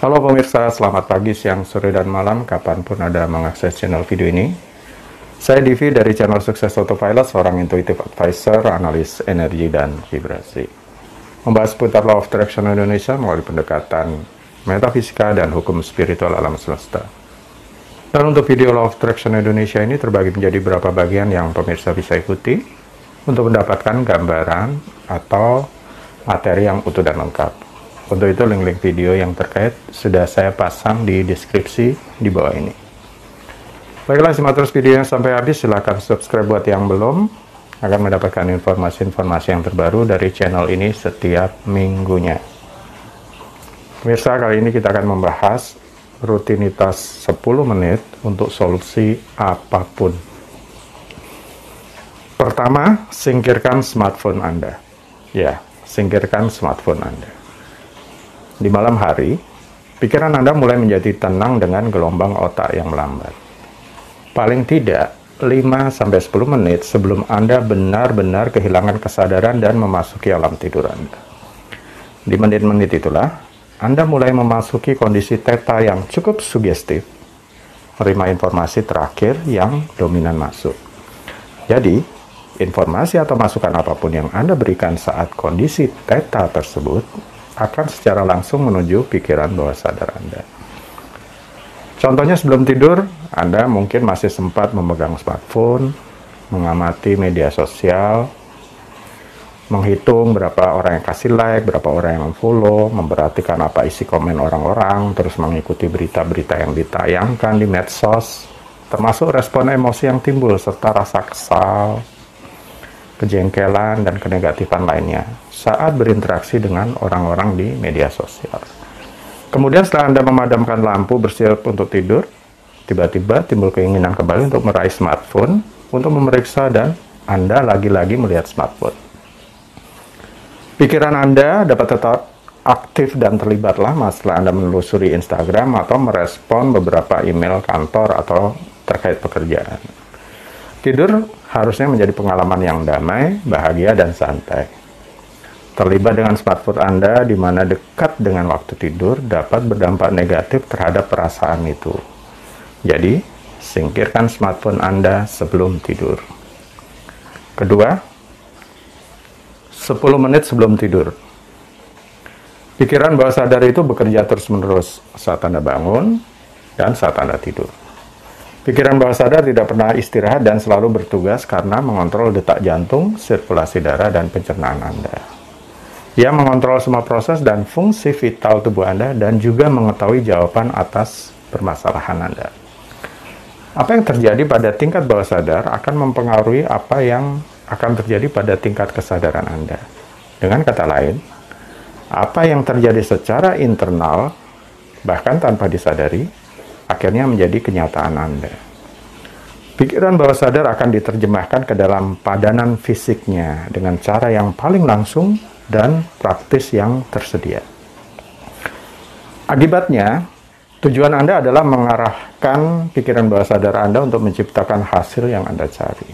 Halo pemirsa, selamat pagi, siang, sore, dan malam, kapanpun Anda mengakses channel video ini. Saya Divi dari channel Sukses Autopilot, seorang intuitive advisor, analis energi dan vibrasi. Membahas seputar Law of Attraction Indonesia melalui pendekatan metafisika dan hukum spiritual alam semesta. Dan untuk video Law of Attraction Indonesia ini terbagi menjadi beberapa bagian yang pemirsa bisa ikuti untuk mendapatkan gambaran atau materi yang utuh dan lengkap. Untuk itu link-link video yang terkait sudah saya pasang di deskripsi di bawah ini. Baiklah, simak terus videonya sampai habis. Silahkan subscribe buat yang belum, agar mendapatkan informasi-informasi yang terbaru dari channel ini setiap minggunya. Pemirsa, kali ini kita akan membahas rutinitas 10 menit untuk solusi apapun. Pertama, singkirkan smartphone Anda. Ya, singkirkan smartphone Anda. Di malam hari, pikiran Anda mulai menjadi tenang dengan gelombang otak yang melambat. Paling tidak, 5-10 menit sebelum Anda benar-benar kehilangan kesadaran dan memasuki alam tidur Anda. Di menit-menit itulah, Anda mulai memasuki kondisi theta yang cukup sugestif, menerima informasi terakhir yang dominan masuk. Jadi, informasi atau masukan apapun yang Anda berikan saat kondisi theta tersebut akan secara langsung menuju pikiran bawah sadar Anda. Contohnya sebelum tidur, Anda mungkin masih sempat memegang smartphone, mengamati media sosial, menghitung berapa orang yang kasih like, berapa orang yang follow, memperhatikan apa isi komen orang-orang, terus mengikuti berita-berita yang ditayangkan di medsos, termasuk respon emosi yang timbul serta rasa kesal, kejengkelan, dan kenegatifan lainnya saat berinteraksi dengan orang-orang di media sosial. Kemudian setelah Anda memadamkan lampu bersiap untuk tidur, tiba-tiba timbul keinginan kembali untuk meraih smartphone untuk memeriksa, dan Anda lagi-lagi melihat smartphone. Pikiran Anda dapat tetap aktif dan terlibatlah setelah Anda menelusuri Instagram atau merespon beberapa email kantor atau terkait pekerjaan. Tidur harusnya menjadi pengalaman yang damai, bahagia, dan santai. Terlibat dengan smartphone Anda di mana dekat dengan waktu tidur dapat berdampak negatif terhadap perasaan itu. Jadi, singkirkan smartphone Anda sebelum tidur. Kedua, 10 menit sebelum tidur. Pikiran bawah sadar itu bekerja terus-menerus saat Anda bangun dan saat Anda tidur. Pikiran bawah sadar tidak pernah istirahat dan selalu bertugas karena mengontrol detak jantung, sirkulasi darah, dan pencernaan Anda. Ia mengontrol semua proses dan fungsi vital tubuh Anda dan juga mengetahui jawaban atas permasalahan Anda. Apa yang terjadi pada tingkat bawah sadar akan mempengaruhi apa yang akan terjadi pada tingkat kesadaran Anda. Dengan kata lain, apa yang terjadi secara internal, bahkan tanpa disadari, akhirnya menjadi kenyataan Anda. Pikiran bawah sadar akan diterjemahkan ke dalam padanan fisiknya dengan cara yang paling langsung dan praktis yang tersedia. Akibatnya, tujuan Anda adalah mengarahkan pikiran bawah sadar Anda untuk menciptakan hasil yang Anda cari.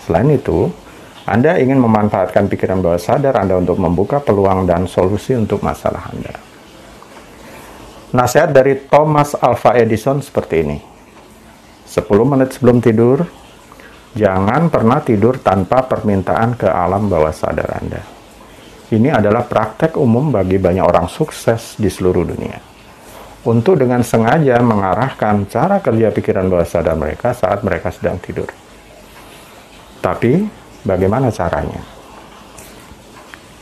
Selain itu, Anda ingin memanfaatkan pikiran bawah sadar Anda untuk membuka peluang dan solusi untuk masalah Anda. Nasihat dari Thomas Alva Edison seperti ini. 10 menit sebelum tidur, jangan pernah tidur tanpa permintaan ke alam bawah sadar Anda. Ini adalah praktek umum bagi banyak orang sukses di seluruh dunia. Untuk dengan sengaja mengarahkan cara kerja pikiran bawah sadar mereka saat mereka sedang tidur. Tapi, bagaimana caranya?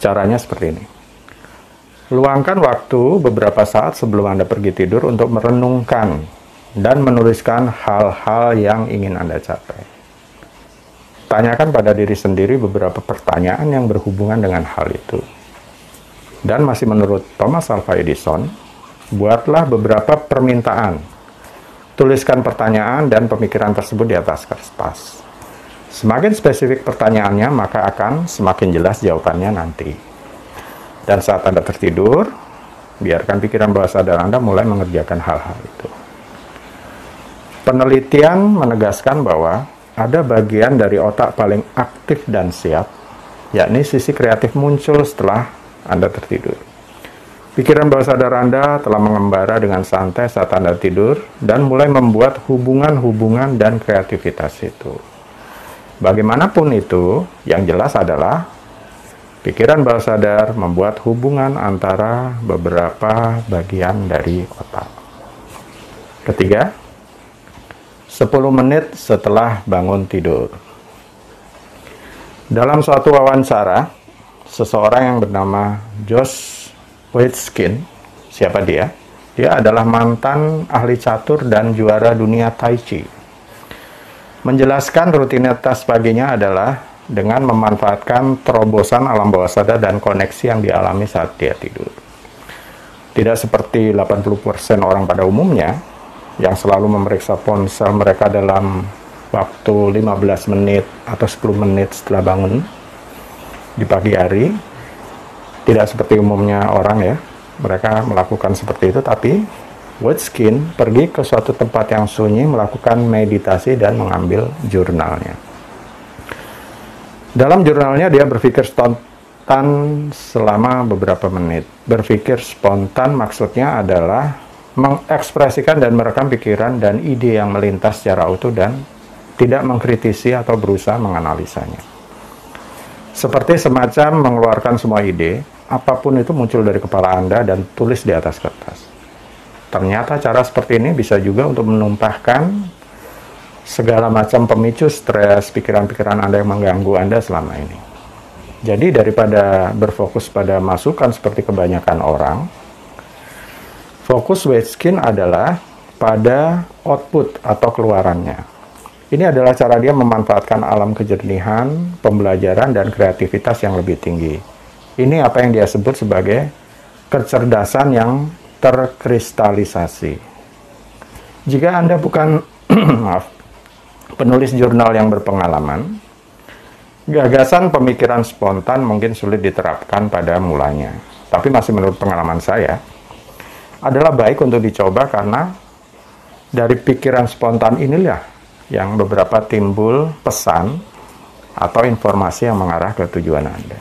Caranya seperti ini. Luangkan waktu beberapa saat sebelum Anda pergi tidur untuk merenungkan dan menuliskan hal-hal yang ingin Anda capai. Tanyakan pada diri sendiri beberapa pertanyaan yang berhubungan dengan hal itu. Dan masih menurut Thomas Alva Edison, buatlah beberapa permintaan. Tuliskan pertanyaan dan pemikiran tersebut di atas kertas. Semakin spesifik pertanyaannya, maka akan semakin jelas jawabannya nanti. Dan saat Anda tertidur, biarkan pikiran bawah sadar Anda mulai mengerjakan hal-hal itu. Penelitian menegaskan bahwa ada bagian dari otak paling aktif dan siap, yakni sisi kreatif muncul setelah Anda tertidur. Pikiran bawah sadar Anda telah mengembara dengan santai saat Anda tidur dan mulai membuat hubungan-hubungan dan kreativitas itu. Bagaimanapun itu, yang jelas adalah pikiran bawah sadar membuat hubungan antara beberapa bagian dari otak. Ketiga, 10 menit setelah bangun tidur. Dalam suatu wawancara, seseorang yang bernama Josh Waitzkin, siapa dia? Dia adalah mantan ahli catur dan juara dunia Tai Chi. Menjelaskan rutinitas paginya adalah dengan memanfaatkan terobosan alam bawah sadar dan koneksi yang dialami saat dia tidur. Tidak seperti 80% orang pada umumnya, yang selalu memeriksa ponsel mereka dalam waktu 15 menit atau 10 menit setelah bangun di pagi hari. Tidak seperti umumnya orang ya, mereka melakukan seperti itu, tapi Waitzkin pergi ke suatu tempat yang sunyi, melakukan meditasi dan mengambil jurnalnya. Dalam jurnalnya dia berpikir spontan selama beberapa menit. Berpikir spontan maksudnya adalah mengekspresikan dan merekam pikiran dan ide yang melintas secara utuh dan tidak mengkritisi atau berusaha menganalisanya. Seperti semacam mengeluarkan semua ide, apapun itu muncul dari kepala Anda dan tulis di atas kertas. Ternyata cara seperti ini bisa juga untuk menumpahkan segala macam pemicu stres, pikiran-pikiran Anda yang mengganggu Anda selama ini. Jadi daripada berfokus pada masukan seperti kebanyakan orang, fokus Waitzkin adalah pada output atau keluarannya. Ini adalah cara dia memanfaatkan alam kejernihan, pembelajaran, dan kreativitas yang lebih tinggi. Ini apa yang dia sebut sebagai kecerdasan yang terkristalisasi. Jika Anda bukan penulis jurnal yang berpengalaman, gagasan pemikiran spontan mungkin sulit diterapkan pada mulanya. Tapi masih menurut pengalaman saya, adalah baik untuk dicoba karena dari pikiran spontan inilah yang beberapa timbul pesan atau informasi yang mengarah ke tujuan Anda.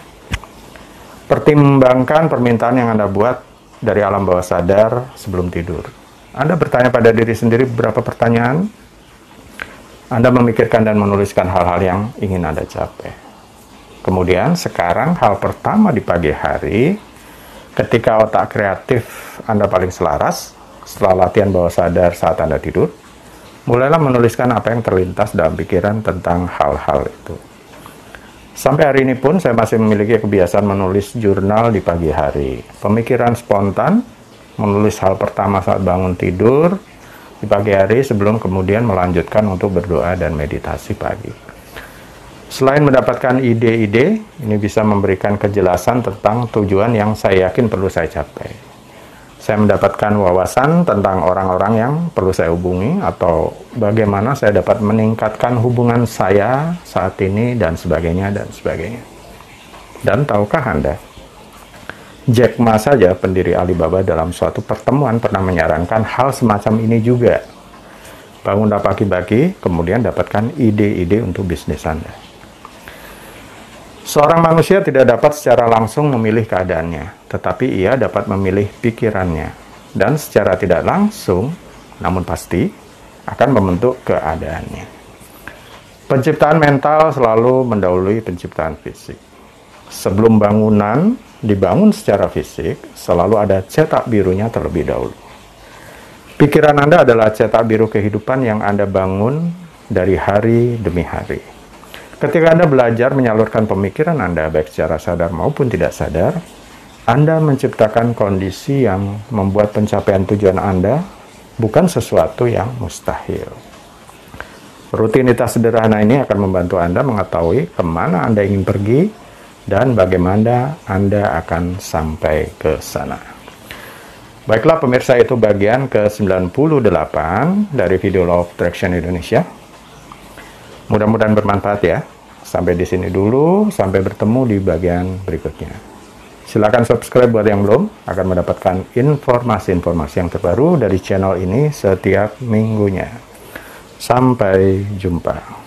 Pertimbangkan permintaan yang Anda buat dari alam bawah sadar sebelum tidur. Anda bertanya pada diri sendiri beberapa pertanyaan. Anda memikirkan dan menuliskan hal-hal yang ingin Anda capai. Kemudian sekarang hal pertama di pagi hari, ketika otak kreatif Anda paling selaras, setelah latihan bawah sadar saat Anda tidur, mulailah menuliskan apa yang terlintas dalam pikiran tentang hal-hal itu. Sampai hari ini pun saya masih memiliki kebiasaan menulis jurnal di pagi hari. Pemikiran spontan, menulis hal pertama saat bangun tidur di pagi hari sebelum kemudian melanjutkan untuk berdoa dan meditasi pagi. Selain mendapatkan ide-ide, ini bisa memberikan kejelasan tentang tujuan yang saya yakin perlu saya capai. Saya mendapatkan wawasan tentang orang-orang yang perlu saya hubungi atau bagaimana saya dapat meningkatkan hubungan saya saat ini dan sebagainya dan sebagainya. Dan tahukah Anda, Jack Ma saja, pendiri Alibaba, dalam suatu pertemuan pernah menyarankan hal semacam ini juga. Bangunlah pagi-pagi, kemudian dapatkan ide-ide untuk bisnis Anda. Seorang manusia tidak dapat secara langsung memilih keadaannya, tetapi ia dapat memilih pikirannya. Dan secara tidak langsung, namun pasti, akan membentuk keadaannya. Penciptaan mental selalu mendahului penciptaan fisik. Sebelum bangunan dibangun secara fisik, selalu ada cetak birunya terlebih dahulu. Pikiran Anda adalah cetak biru kehidupan yang Anda bangun dari hari demi hari. Ketika Anda belajar menyalurkan pemikiran Anda, baik secara sadar maupun tidak sadar, Anda menciptakan kondisi yang membuat pencapaian tujuan Anda bukan sesuatu yang mustahil. Rutinitas sederhana ini akan membantu Anda mengetahui kemana Anda ingin pergi dan bagaimana Anda akan sampai ke sana. Baiklah pemirsa, itu bagian ke-98 dari video Law of Attraction Indonesia. Mudah-mudahan bermanfaat ya. Sampai di sini dulu, sampai bertemu di bagian berikutnya. Silakan subscribe buat yang belum, akan mendapatkan informasi-informasi yang terbaru dari channel ini setiap minggunya. Sampai jumpa.